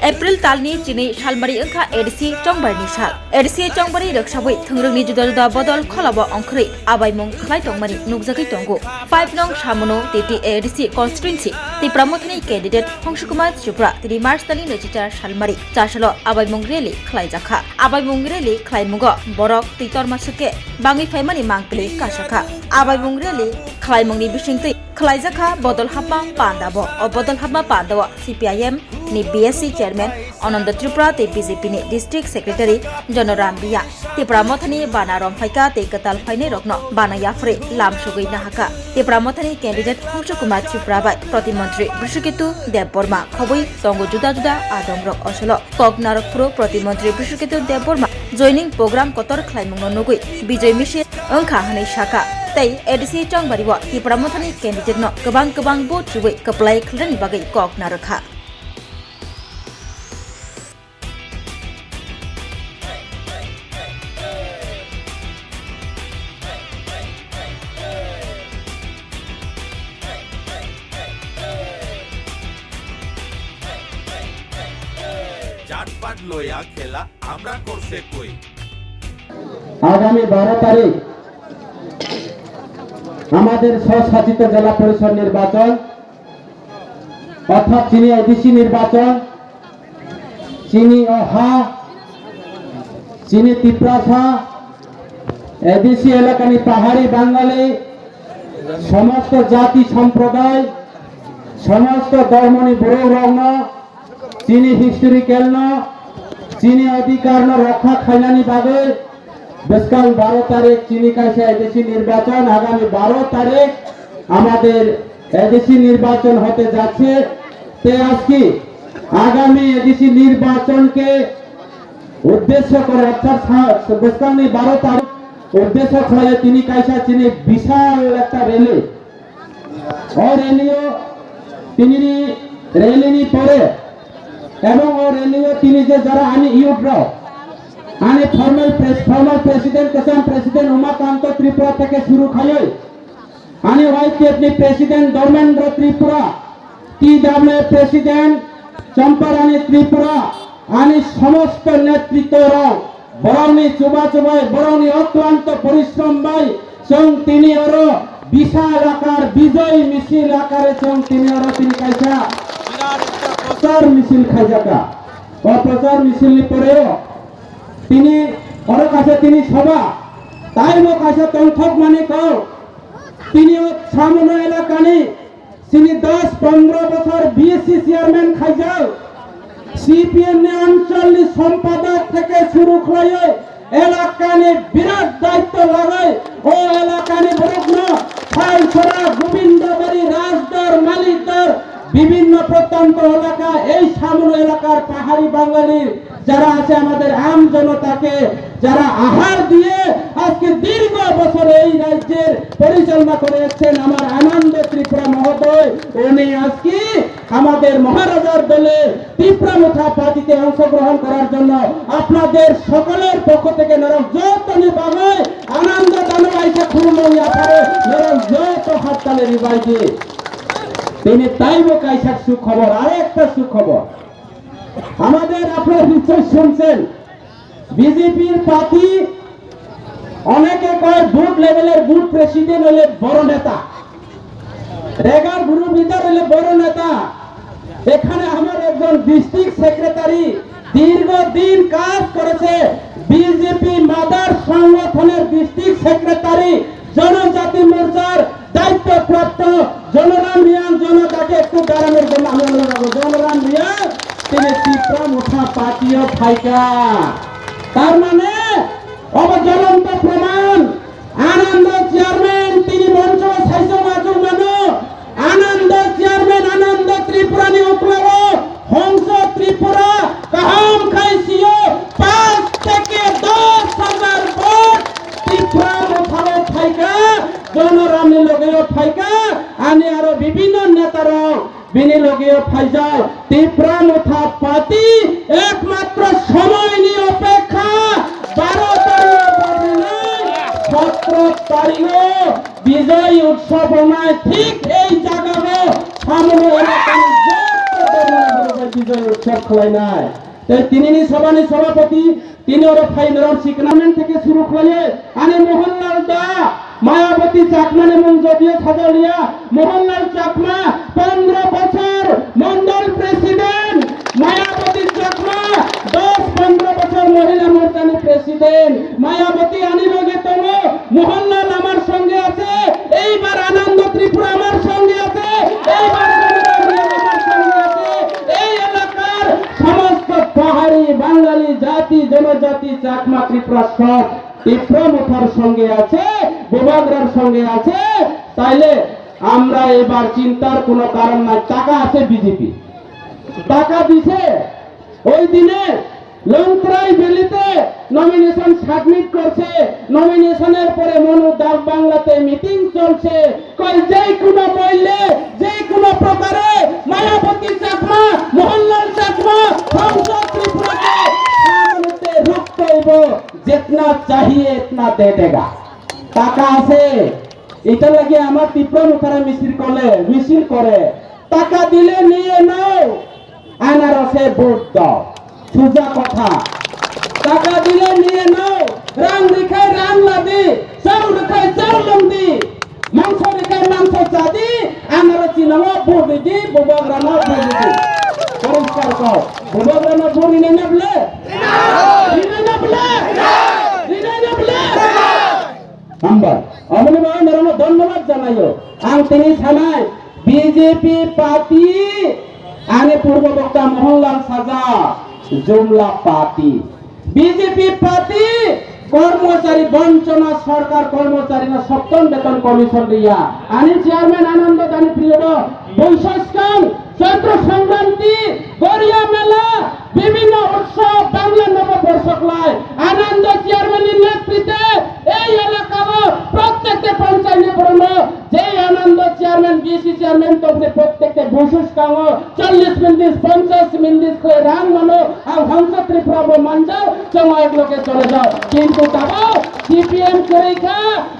April तालनि चिनै सालमारि ओंखा ADC चंबारनि साल ADC चंबारि रक्षाबै थंग्रोंनि जुदा जुदा बदल खलाबो अंख्रै आबायमुं खलाय तंमानि नुगजागै तंगो 5 नं सामनो टीटी एडिसि कन्स्टिट्युएन्सि ति प्रमथनि कैंडिडेट हंसकुमार चुप्रा 3 मार्च तालनि 24 सालमारि चासलो आबायमुं रेली खलाय जाखा आबायमुं रेली खलायमुगो बरक तितर मासुके बाङै फायमानि मांकले कासाखा आबायमुं रेली खलायमुंनि बिसिंतै खलायजाखा बदल हाबमा पान्दाबो अ बदल हाबमा पान्दाव सीपीआईएम नि बीएससी चेयरमैन अनंत त्रिपुरा ते बीजेपी नि डिस्ट्रिक्ट सेक्रेटारी जनराम बिया ते प्रमथनि बाना रमफाइका ते कताल फाइने रखनो बाना याफ्रे लाम सुगै नाहाका ते प्रमथनि कैंडिडेट हंसकुमार त्रिपुरा बाय प्रतिमंत्री बृषकेतु देवबर्मा खबै तंगो जुदा जुदा आदम रक असलो कक नारकपुरो प्रतिमंत्री बृषकेतु देवबर्मा जॉइनिंग प्रोग्राम कतर खलायमुंनो नुगै विजय मिशे अंखा हनै शाखा तै एडिसि चंबारिव ति प्रमथनि कैंडिडेट नो गोबां भोट जुबै कप्लाय खलनि बागै कक नारखा চাটপাট লইয়া খেলা আমরা করছে কই আগামী 12 তারিখ আমাদের স্বশাসিত জেলা পরিষদ নির্বাচন অর্থাৎ চিনি এডিসি নির্বাচন চিনি অহা চিনি তিপ্রাসা এডিসি এলাকানি পাহাড়ি বাঙালি সমস্ত জাতি সম্প্রদায় সমস্ত ধর্মনি বড় রং চিনি হিস্টোরিক্যাল চিনি অধিকার রক্ষা খাইনানি বাদে বেসকাল 12 তারিখ চিনি কাইসা এডিসি নির্বাচন আগামী 12 তারিখ আমাদের এডিসি নির্বাচন হতে যাচ্ছে তে আজকে আগামী এডিসি নির্বাচনকে উদ্দেশ্য করে অর্থাৎ বেসকাল 12 তারিখ উদ্দেশ্য করে চিনি কাইসা চিনি বিশাল একটা র্যালি ও র্যালিও তিনি র্যালি পরে এবং ও র্যালিও তিনি যে যারা আমি ইউড্র আনে ফর্মাল প্রেসিডেন্ট कसम प्रेसिडेंट उमाकांत त्रिपुरा থেকে শুরু খায় আনে vice president Dharmendra Tripura TW president Champarani Tripura আনে সমস্ত নেতৃত্বরা বরণী চুবাই বরণী অক্লান্ত পরিশ্রম বাই সং তিনি আরো বিশাল আকার বিজয় মিছিল আকারে সং তিনি আরো তিনি কাইসা প্রচার মিছিল খাইজাকা ও প্রচার মিছিল পরেও তিনি ওর কাছে তিনি সভা তাই ও কাছে তংথক মানে কও তিনি সামনে এলাকানি তিনি 10-15 বছর বিএসসি চেয়ারম্যান খাইজাও সিপিএম নে অঞ্চল সম্পাদক থেকে শুরু করে এলাকানি বিরাট দায়িত্ব লাগায় ও এলাকানি বরগ্ন ফাইছড়া গোবিন্দবাড়ি রাজদর মালিকদর বিভিন্ন প্রত্যন্ত এলাকা এই সামনে এলাকার পাহাড়ি বাঙালির যারা আছে আমাদের আম জনতাকে যারা আহার দিয়ে আজকে দীর্ঘ বছর এই রাজ্যের পরিচালনা করেছেন আমার আনন্দ ত্রিপুরা মহোদয় উনি আজকে আমাদের মহারাজার দলে ত্রিপুরা মুঠা পার্টিতে অংশগ্রহণ করার জন্য আপনাদের সকলের পক্ষ থেকে নরম যতনি বাগে আনন্দ দানবাইকে খুলমইয়া পারে নরম যত হাততালে রিবাই দিয়ে তিনি তাইব কাইসার সুখবর আরেকটা সুখবর আমাদের আপনারা নিশ্চয় শুনছেন বিজেপির পার্টি অনেকে কয় বুথ লেভেলের বুথ প্রেসিডেন্ট হলে বড় নেতা রেগার গ্রুপ লিডার হলে বড় নেতা এখানে আমার একজন ডিস্ট্রিক্ট সেক্রেটারি দীর্ঘদিন কাজ করেছে বিজেপি মাদার সংগঠনের ডিস্ট্রিক্ট সেক্রেটারি জনজাতি মোর্চার দায়িত্বপ্রাপ্ত জনরাম রিয়াং জনতাকে একটু দাঁড়ানোর জন্য আমি অনুরোধ করব জনরাম রিয়াং তিনি ত্রিপুরা মুঠা পার্টিও ফাইকা তার মানে অবজ্বলন্ত প্রমাণ আনন্দ চেয়ারম্যান তিনি মঞ্চ সাইজ মাজু মানো আনন্দ চেয়ারম্যান আনন্দ ত্রিপুরা নি উঠলাব হংস ত্রিপুরা কাহাম খাইছিও 5 থেকে 10,000 ভোট ত্রিপুরা মুঠাও ফাইকা জনরামনি লগেও ফাইকা আনি আরো বিভিন্ন নেতারা বিনি লগেও ফাইজাও ত্রিপুরা মুঠা পার্টি একমাত্র সময় নিয়ে অপেক্ষা 12 তারিখ 17 তারিখে বিজয় উৎসব হয় ঠিক এই জায়গায় সামনে এলাকায় বিজয় উৎসব খোলাই নাই তাই তিনি সভাপতি তিনি ওর ফাইনাল সিগন্যালমেন্ট থেকে শুরু করে আনে মোহনলাল দা মায়াবতী চাকমা এবং যদিও সাজালিয়া মোহনলাল চাকমা 15 বছর মন্ডল প্রেসিডেন্ট মায়াবতী চাকমা 10-15 বছর মহিলা মোর্চার প্রেসিডেন্ট মায়াবতী আনিবগেতম মোহনলাল আমার সঙ্গে আছে এইবার আনন্দ ত্রিপুরা আমার সঙ্গে আছে এইবার আমার সঙ্গে আছে এই এলাকার সমস্ত পাহাড়ি বাঙালি জাতি জনজাতি চাকমা ত্রিপুরা সব তীব্রমুখার সঙ্গে আছে বোবাগরার সঙ্গে আছে তাইলে আমরা এবার চিন্তার কোনো কারণ নাই টাকা আছে বিজেপি টাকা দিছে ওই দিনে লংত্রাই বেলিতে নমিনেশন সাবমিট করছে নমিনেশনের পরে মনু ডাক বাংলাতে মিটিং চলছে কই যেই কোনো মূল্যে যেই কোনো প্রকারে মায়াবতী চাকমা মোহনলাল চাকমা সংসদ ত্রিপুরাকে সামনে রুখতে হইব जितना चाहिए इतना दे देगा টাকা আছে এটা লাগে আমার তীব্র মুখারে মিছিল করে টাকা দিলে নিয়ে নাও আনারসে ভোট দাও সোজা কথা টাকা দিলে নিয়ে নাও রাম রেখায় রাম লাদি চাউল রেখায় চাউল লন্দি মাংস রেখায় মাংস চাদি আনারসি নামা ভোট দি বোবাগ্রামা ভোট দি পরিষ্কার কর বোবাগ্রামা ভোট নিয়ে নেবলে ধন্যবাদ জানাইও আং তিনি থানায় বিজেপি পার্টি আনে পূর্ব বক্তা মোহনলাল সাজা জুমলা পার্টি বিজেপি পার্টি কর্মচারী বঞ্চনা সরকার কর্মচারী না সপ্তম বেতন কমিশন দিয়া আনি চেয়ারম্যান আনন্দ দানি প্রিয় বৈশাখ চৈত্র সংক্রান্তি গড়িয়া মেলা বিভিন্ন উৎসব বাংলা নববর্ষক লাই আনন্দ চেয়ারম্যানের নেতৃত্বে এই এলাকার প্রত্যেকটা পঞ্চায়েত পড়ল যে আনন্দ চেয়ারম্যান বিসি চেয়ারম্যান তো প্রত্যেকটা বৈশাখ 40 মিনিট 50 মিনিট করে রান মানো আর হংস ত্রিপুরা মানজাও সময় লোকে চলে যাও কিন্তু তাও সিপিএম করে খা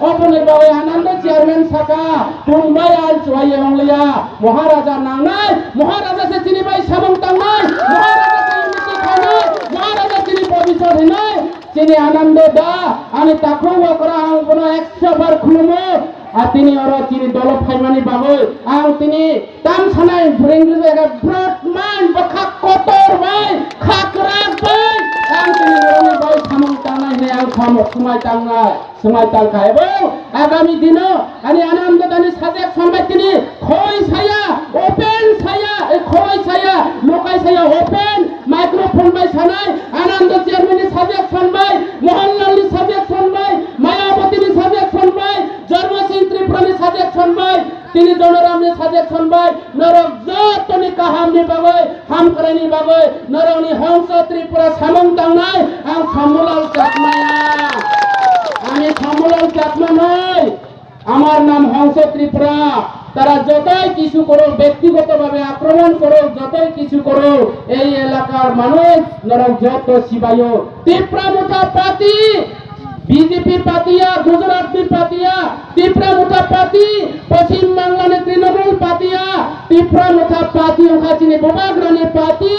অপনে বাবা আনন্দ চেয়ারম্যান শাখা মুম্বাই আল চুয়াইয়া বাংলিয়া মহারাজা নাংনাই মহারাজা সে চিনি ভাই সামন্তাং নাই মহারাজা চিনি পবিত্র নাই চিনি আনন্দ দা আমি তাকো করা কোনো 100 বার খুলমো আর তিনি ওর চিনি দল ফাইমানি বাবু আর তিনি তাম ছানাই ইংলিশ একটা ব্রডম্যান বখা কতর ভাই খাকরা ভাই আর তিনি রনি ভাই সামন্তাং নাই আর সময় তাঙ্গা এবং আগামী দিনও আমি আনন্দ দানি সাজেক সম্বাদ তিনি খই ছায়া ওপেন ছায়া এই খই ছায়া লোকাই ছায়া ওপেন মাইক্রোফোন বাই ছানাই আনন্দ চেয়ারম্যান সাজেক সম্বাদ মোহনলাল সাজেক সম্বাদ মায়াবতী সাজেক সম্বাদ জন্মসিং ত্রিপুরানি সাজেক সম্বাদ তিনি জনরামনি সাজেক সম্বাদ নরক যতনি কাহামনি বাবই হাম করেনি বাবই নরনি হংস ত্রিপুরা সামন্তাং নাই আর সমলাল চাকমায়া আমি সমলাল চাকমা নই আমার নাম হংস ত্রিপুরা তারা যতই কিছু করো ব্যক্তিগতভাবে আক্রমণ করো যতই কিছু করো এই এলাকার মানুষ নরক যত শিবায় ত্রিপুরা মুঠা পাতি বিজেপি পাতিয়া গুজরাট পাতিয়া ত্রিপুরা মুঠা পাতি পশ্চিম বাংলার তৃণমূল পাতিয়া ত্রিপুরা মুঠা পাতি ওখানে বোবাগ্রামে পাতি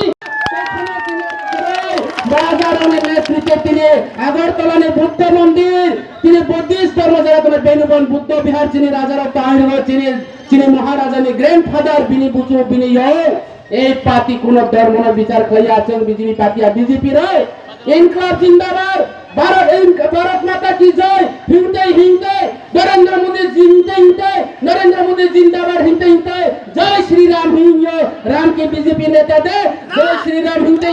রাজারানের নেতৃত্বে তিনি আগরতলানে বুদ্ধ মন্দির তিনি বুদ্ধিস্ট ধর্ম যারা তোমার বেনুবন বুদ্ধ বিহার চিনি রাজারা তাহির চিনি মহারাজানি গ্র্যান্ডফাদার বিনি বুচু বিনি এই পার্টি কোন ধর্ম বিচার খাইয়া আছেন বিজেপি পার্টি আর বিজেপি রায় ইনকলাব জিন্দাবাদ भारत माता की जय हिंदे हिंदे नरेंद्र मोदी जिंदाबाद हिंदे जय श्री राम हिंदे राम के बीजेपी नेता दे जय श्री राम हिंदे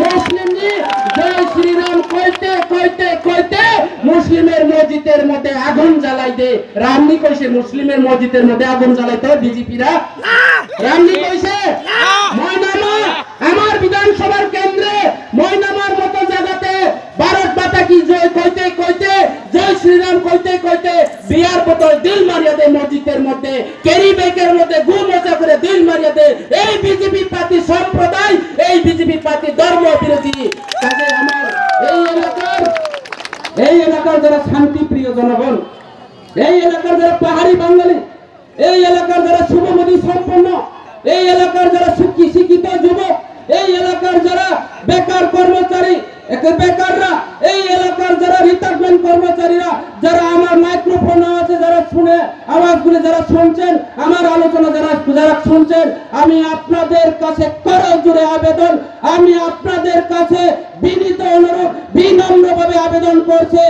मुस्लिम जी जय श्री राम कहते मुस्लिमेर मस्जिदेर मध्य आগুন জ্বালাই दे रामनी কইছে मुस्लिमेर मस्जिदेर मध्य आগুন জ্বালাইতে বিজেপি রা রামনি কইছে ময়নামা আমার বিধানসভার কেন্দ্রে ময়নামার মতো জায়গাতে भारत माता की जय कहते जय श्री राम कहते बिहार बोतल दिल मारिया दे मस्जिदेर मध्य कैरी बैगेर मध्य गु मजा करे दिल मारिया दे এই বিজেপি পার্টি সম্প্রদায় এই বিজেপি পার্টি ধর্ম বিরোধী কাজে আমার এই এলাকার যারা শান্তি প্রিয় জনগণ এই এলাকার যারা পাহাড়ি বাঙালি এই এলাকার যারা শুভমতি সম্পন্ন এই এলাকার যারা শিক্ষিত যুবক এই এলাকার একে বেকাররা, এই এলাকার যারা রিটায়ারমেন্ট কর্মচারীরা, যারা আমার মাইক্রোফোন আছে, যারা শুনে আওয়াজগুলো যারা শুনছেন, আমার আলোচনা যারা শুনছেন, আমি আপনাদের কাছে করজোড়ে আবেদন, আমি আপনাদের কাছে বিনীত অনুরোধ, বিনম্রভাবে আবেদন করছে,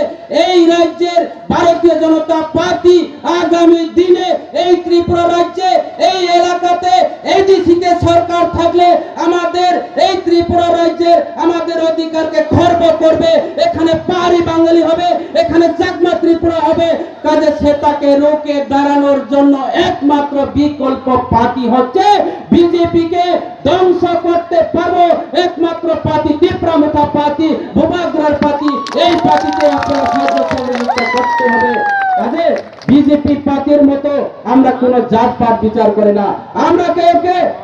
এই রাজ্যের ভারতীয় জনতা পার্টি আগামী দিনে এই ত্রিপুরা রাজ্যে এই এলাকাতে এডিসিতে সরকার থাকলে আমাদের এই ত্রিপুরা রাজ্যের আমাদের অধিকারকে খর্ব করবে। এখানে পাহাড়ি বাঙালি হবে, এখানে চাকমা ত্রিপুরা হবে। কাজে সেটাকে রোকে দাঁড়ানোর জন্য একমাত্র বিকল্প পার্টি হচ্ছে বিজেপিকে ধ্বংস করতে পারবো একমাত্র পার্টি তীব্রামুখা পার্টি, ভূভাগ্রার পার্টি। এই পার্টিতে আপনারা সাহায্য সহযোগিতা করতে হবে। কাজে বিজেপি পার্টির মতো আমরা কোন জাতপাত বিচার করি না। আমরা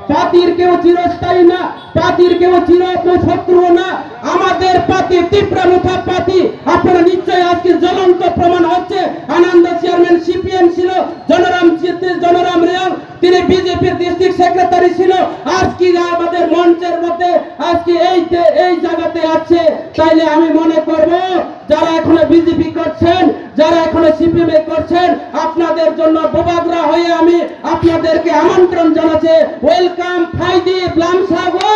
পার্টির কেউ চিরস্থায়ী না, পার্টির কেউ চির শত্রু না। আমাদের পার্টি তীব্রামুখা পার্টি। আপনারা নিশ্চয়ই আজকে জ্বলন্ত প্রমাণ হচ্ছে। আনন্দ চেয়ারম্যান সিপিএম ছিল, জনরাম রিয়াং তিনি বিজেপির ডিস্ট্রিক্ট সেক্রেটারি ছিল। আজকে আমাদের মঞ্চের মধ্যে আজকে এই জায়গাতে আছে। তাইলে আমি মনে করব যারা এখনো বিজেপি করছেন, যারা এখনো সিপিএম করছেন, আপনাদের জন্য বোবাগরা হয়ে আমি আপনাদেরকে আমন্ত্রণ জানাচ্ছি। ওয়েলকাম ফাইদি ব্লামসাগো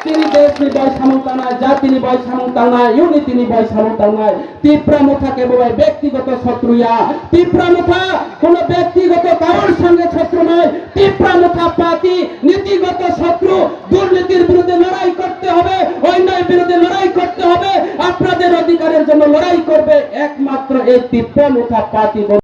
তিনি দেশনি বয় সামন্তা নয়, জাতিনি বয় সামন্তা নয়, ইউনিটিনি বয় সামন্তা নয়। তীব্রামুখা কেবল ব্যক্তিগত শত্রুয়া। তীব্রামুখা কোন ব্যক্তিগত কারোর সঙ্গে শত্রু নয়। তীব্রামুখা পার্টি নীতিগত শত্রু। দুর্নীতির বিরুদ্ধে লড়াই করতে হবে, অন্যায়ের বিরুদ্ধে লড়াই করতে হবে, আপনাদের অধিকারের জন্য লড়াই করবে একমাত্র এই তীব্রামুখা পার্টি।